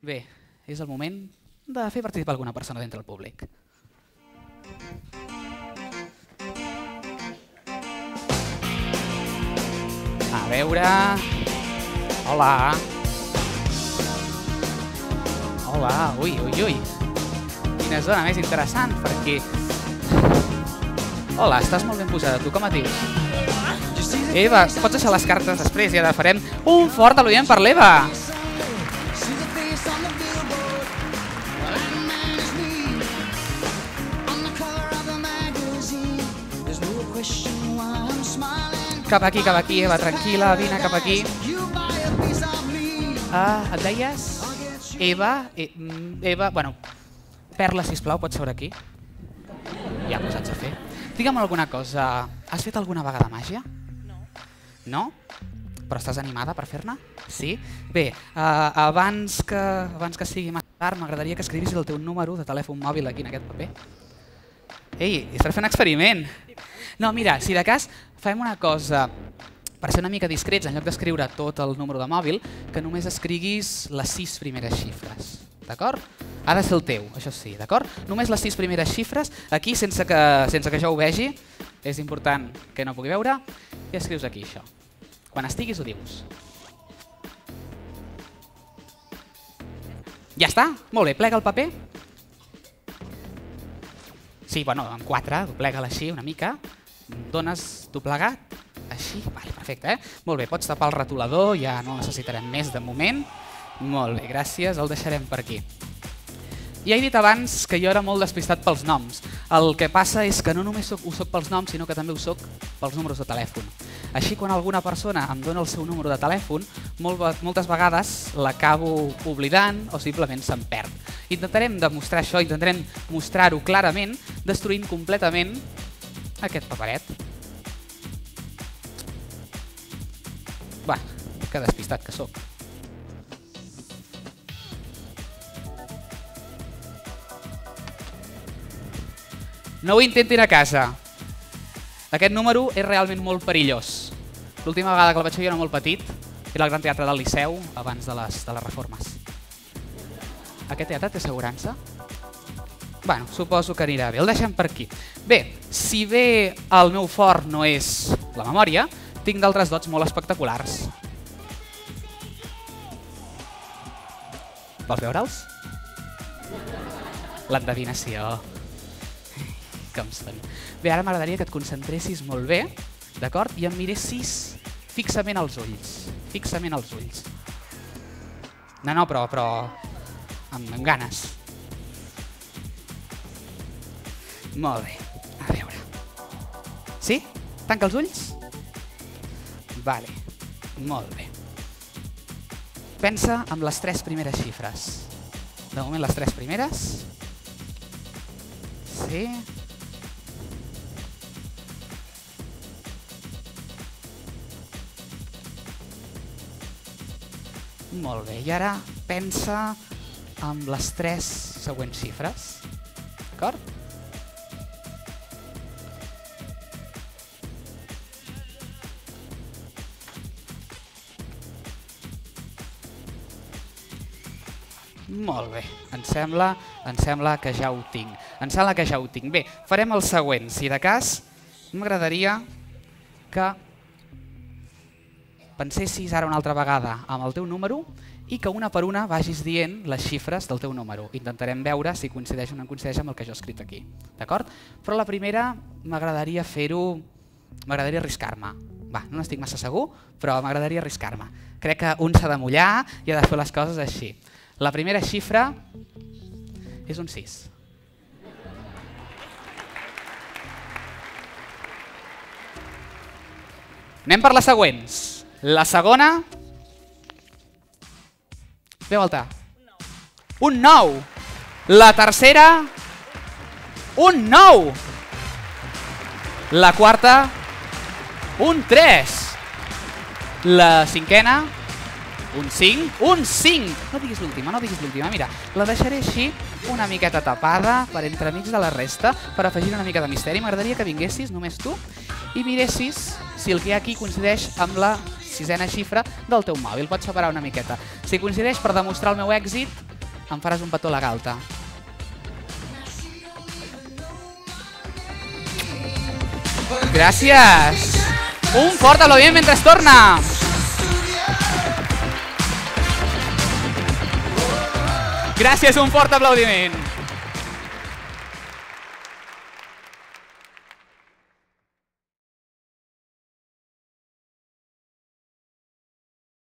Bé, és el moment de fer participar alguna persona dintre el públic. A veure... Hola. Hola, ui, ui, ui. Quina zona més interessant, perquè... Hola, estàs molt ben posada. Tu com et dius? Eva, pots deixar les cartes després i ara farem un fort al·ludiment per l'Eva. Cap aquí, Eva, tranquil·la, vine cap aquí. Et deies? Eva, bueno, Perla, sisplau, pots seure aquí? Ja posats a fer. Digue'm alguna cosa, has fet alguna vegada màgia? No. No? Però estàs animada per fer-ne? Sí? Bé, abans que sigui massa tard, m'agradaria que escrivissis el teu número de telèfon mòbil aquí en aquest paper. Ei, estàs fent un experiment. No, mira, si de cas fem una cosa, per ser una mica discrets, en lloc d'escriure tot el número de mòbil, que només escriguis les 6 primeres xifres, d'acord? Ha de ser el teu, això sí, d'acord? Només les 6 primeres xifres, aquí, sense que jo ho vegi, és important que no pugui veure, i escrius aquí això. Quan estiguis ho dius. Ja està? Molt bé, plega el paper. Sí, bueno, en 4, doblega-la així una mica. Dones doblegat, així, vale, perfecte, Molt bé, pots tapar el retolador, ja no necessitarem més de moment. Molt bé, gràcies, el deixarem per aquí. Ja he dit abans que jo era molt despistat pels noms. El que passa és que no només ho soc pels noms, sinó que també ho soc pels números de telèfon. Així, quan alguna persona em dona el seu número de telèfon, moltes vegades l'acabo oblidant o simplement se'm perd. Intentarem demostrar això, intentarem mostrar-ho clarament, destruint completament aquest paperet. Va, que despistat que sóc. No ho intentin a casa. Aquest número és realment molt perillós. L'última vegada que el vaig fer jo era molt petit, era al Gran Teatre del Liceu, abans de les reformes. Aquest teatre té assegurança? Bueno, suposo que anirà bé. El deixem per aquí. Bé, si bé el meu fort no és la memòria, tinc d'altres dots molt espectaculars. Vols veure'ls? L'endevinació. Com són. Bé, ara m'agradaria que et concentressis molt bé, d'acord? I em miressis fixament als ulls. Fixament als ulls. No, però amb ganes. Molt bé, a veure. Sí? Tanca els ulls? Vale, molt bé. Pensa en les 3 primeres xifres. De moment les 3 primeres. Sí. Molt bé, i ara pensa en les 3 següents xifres. D'acord? Molt bé, em sembla que ja ho tinc. Bé, farem el següent. Si de cas, m'agradaria que pensessis ara una altra vegada amb el teu número i que una per una vagis dient les xifres del teu número. Intentarem veure si coincideix o no coincideix amb el que jo he escrit aquí. D'acord? Però la primera m'agradaria fer-ho... M'agradaria arriscar-me. Va, no n'estic massa segur, però m'agradaria arriscar-me. Crec que un s'ha de mullar i ha de fer les coses així. La primera xifra és un 6. Anem per les següents. La segona... Veu alta. Un 9. La tercera... Un 9. La quarta... Un 3. La cinquena... Un 5. Un 5! No diguis l'última, mira. La deixaré així una miqueta tapada per entremig de la resta, per afegir una mica de misteri. M'agradaria que vinguessis, només tu, i miressis si el que hi ha aquí coincideix amb la 6ena xifra del teu mòbil. Pots separar una miqueta. Si coincideix, per demostrar el meu èxit, em faràs un petó a la galta. Gràcies! Un fort aplaudiment mentre es torna! Gràcies, un fort aplaudiment!